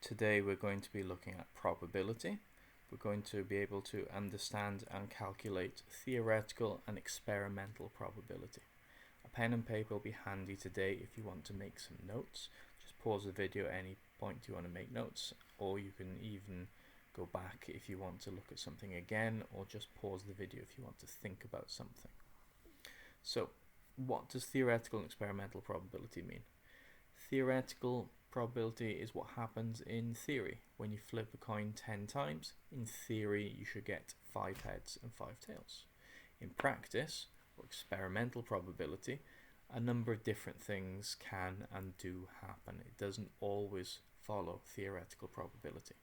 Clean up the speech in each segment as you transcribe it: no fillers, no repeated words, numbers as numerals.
Today we're going to be looking at probability. We're going to be able to understand and calculate theoretical and experimental probability. A pen and paper will be handy today if you want to make some notes. Just pause the video at any point you want to make notes, or you can even go back if you want to look at something again, or just pause the video if you want to think about something. So, what does theoretical and experimental probability mean? Theoretical probability is what happens in theory. When you flip a coin 10 times, in theory you should get 5 heads and 5 tails. In practice, or experimental probability, a number of different things can and do happen. It doesn't always follow theoretical probability.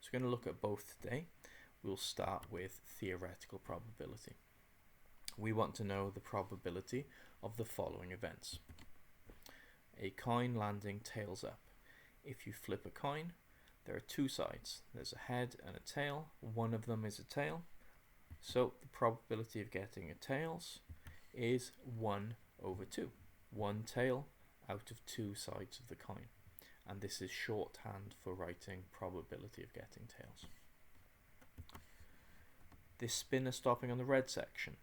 So we're going to look at both today. We'll start with theoretical probability. We want to know the probability of the following events. A coin landing tails up. If you flip a coin, there are two sides. There's a head and a tail. One of them is a tail. So the probability of getting a tails is 1 over 2. One tail out of two sides of the coin. And this is shorthand for writing probability of getting tails. This spinner stopping on the red section.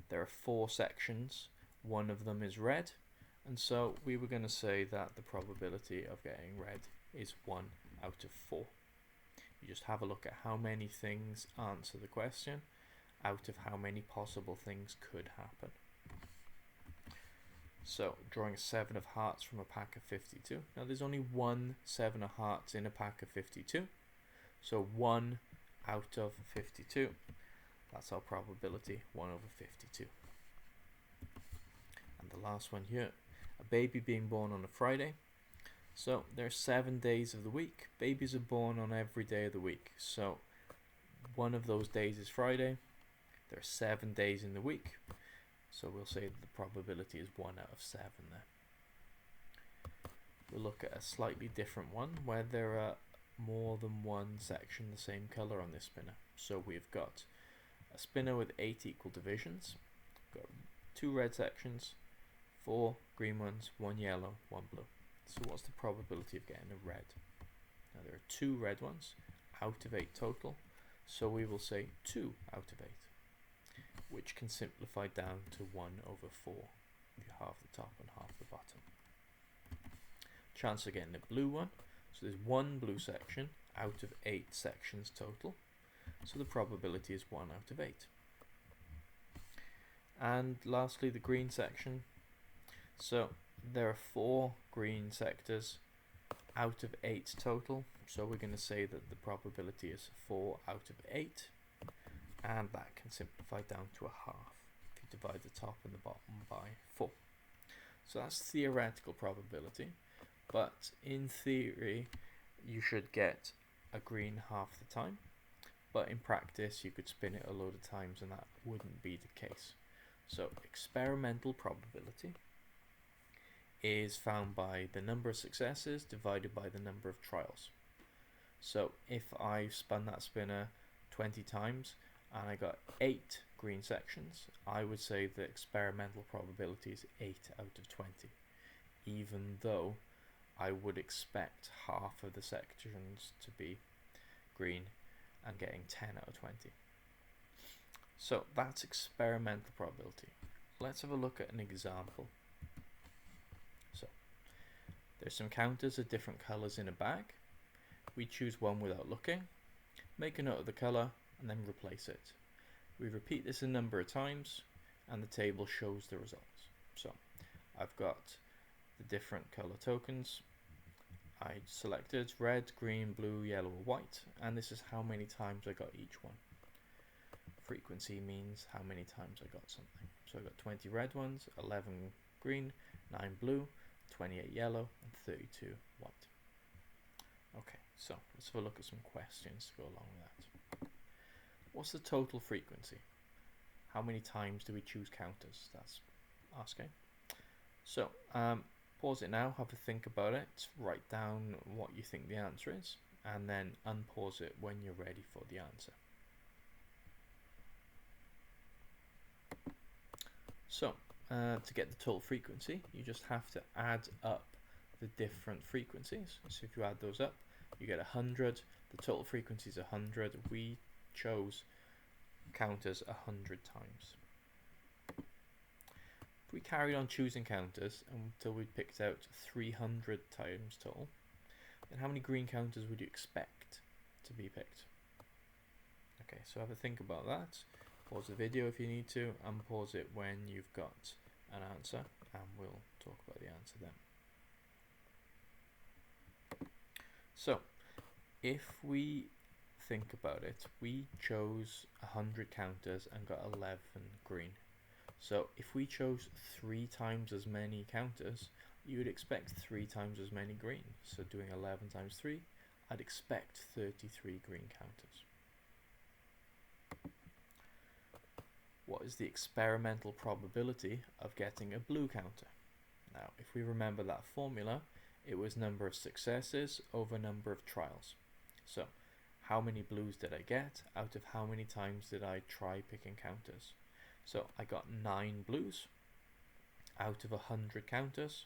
There are 4 sections. One of them is red. And so we were going to say that the probability of getting red is 1 out of 4. You just have a look at how many things answer the question out of how many possible things could happen. So drawing a 7 of hearts from a pack of 52. Now there's only one 7 of hearts in a pack of 52. So 1 out of 52. That's our probability, 1 over 52. And the last one here. A baby being born on a Friday. So there are 7 days of the week. Babies are born on every day of the week. So one of those days is Friday. There are 7 days in the week. So we'll say that the probability is 1 out of 7 there. We'll look at a slightly different one where there are more than one section the same color on this spinner. So we've got a spinner with 8 equal divisions. We've got 2 red sections, 4 green ones, 1 yellow, 1 blue. So what's the probability of getting a red? Now there are 2 red ones out of 8 total, so we will say 2 out of 8, which can simplify down to 1 over 4 if you halve the top and half the bottom. Chance of getting a blue one, so there's 1 blue section out of 8 sections total, so the probability is 1 out of 8. And lastly, the green section. So there are 4 green sectors out of 8 total, so we're going to say that the probability is 4 out of 8, and that can simplify down to a half if you divide the top and the bottom by 4. So that's theoretical probability, but in theory you should get a green half the time, but in practice you could spin it a load of times and that wouldn't be the case. So experimental probability is found by the number of successes divided by the number of trials. So if I spun that spinner 20 times and I got 8 green sections, I would say the experimental probability is 8 out of 20, even though I would expect half of the sections to be green and getting 10 out of 20. So that's experimental probability. Let's have a look at an example. So there's some counters of different colors in a bag. We choose one without looking, make a note of the color, and then replace it. We repeat this a number of times and the table shows the results. So I've got the different color tokens. I selected red, green, blue, yellow, or white, and this is how many times I got each one. Frequency means how many times I got something. So I got 20 red ones, 11 green, 9 blue, 28 yellow, and 32 white. Okay, so let's have a look at some questions to go along with that. What's the total frequency? How many times do we choose counters? That's asking. So pause it now, have a think about it, write down what you think the answer is, and then unpause it when you're ready for the answer. So to get the total frequency, you just have to add up the different frequencies. So if you add those up, you get 100. The total frequency is 100. We chose counters 100 times. If we carried on choosing counters until we picked out 300 times total, then how many green counters would you expect to be picked? Okay, so have a think about that. Pause the video if you need to, and pause it when you've got an answer, and we'll talk about the answer then. So, if we think about it, we chose 100 counters and got 11 green. So if we chose 3 times as many counters, you would expect 3 times as many green. So doing 11 times 3, I'd expect 33 green counters. What is the experimental probability of getting a blue counter? Now, if we remember that formula, it was number of successes over number of trials. So, how many blues did I get out of how many times did I try picking counters? So, I got 9 blues out of 100 counters,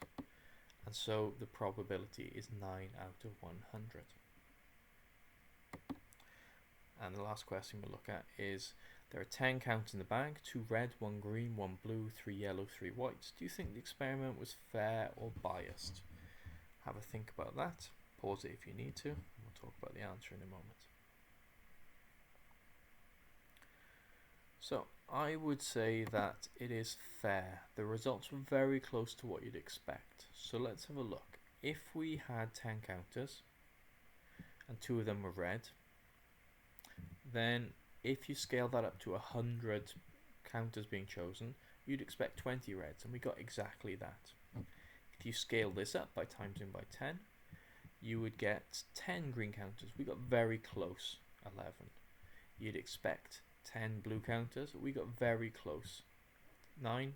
and so the probability is 9 out of 100. And the last question we'll look at is, there are 10 counters in the bag, 2 red, 1 green, 1 blue, 3 yellow, 3 white. Do you think the experiment was fair or biased? Have a think about that. Pause it if you need to. We'll talk about the answer in a moment. So, I would say that it is fair. The results were very close to what you'd expect. So let's have a look. If we had 10 counters, and 2 of them were red, then if you scale that up to 100 counters being chosen, you'd expect 20 reds, and we got exactly that. If you scale this up by timesing by 10, you would get 10 green counters. We got very close, 11. You'd expect 10 blue counters. We got very close, 9.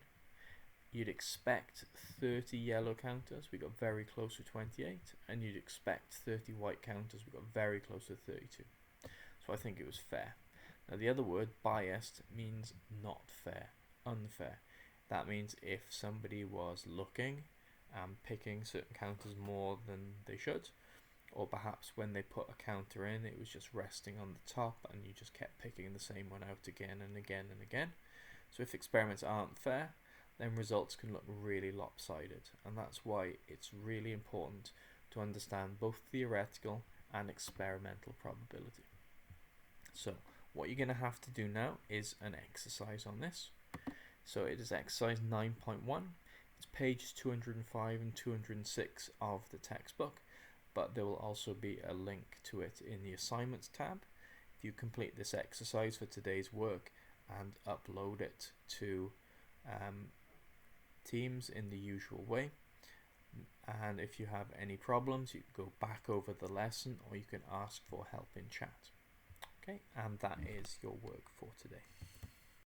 You'd expect 30 yellow counters. We got very close to 28. And you'd expect 30 white counters. We got very close to 32. So I think it was fair. Now the other word, biased, means not fair, unfair. That means if somebody was looking and picking certain counters more than they should, or perhaps when they put a counter in, it was just resting on the top and you just kept picking the same one out again and again and again. So if experiments aren't fair, then results can look really lopsided, and that's why it's really important to understand both theoretical and experimental probability. So what you're going to have to do now is an exercise on this. So it is exercise 9.1. It's pages 205 and 206 of the textbook, but there will also be a link to it in the assignments tab. If you complete this exercise for today's work and upload it to Teams in the usual way, and if you have any problems, you can go back over the lesson or you can ask for help in chat. Okay, and that is your work for today.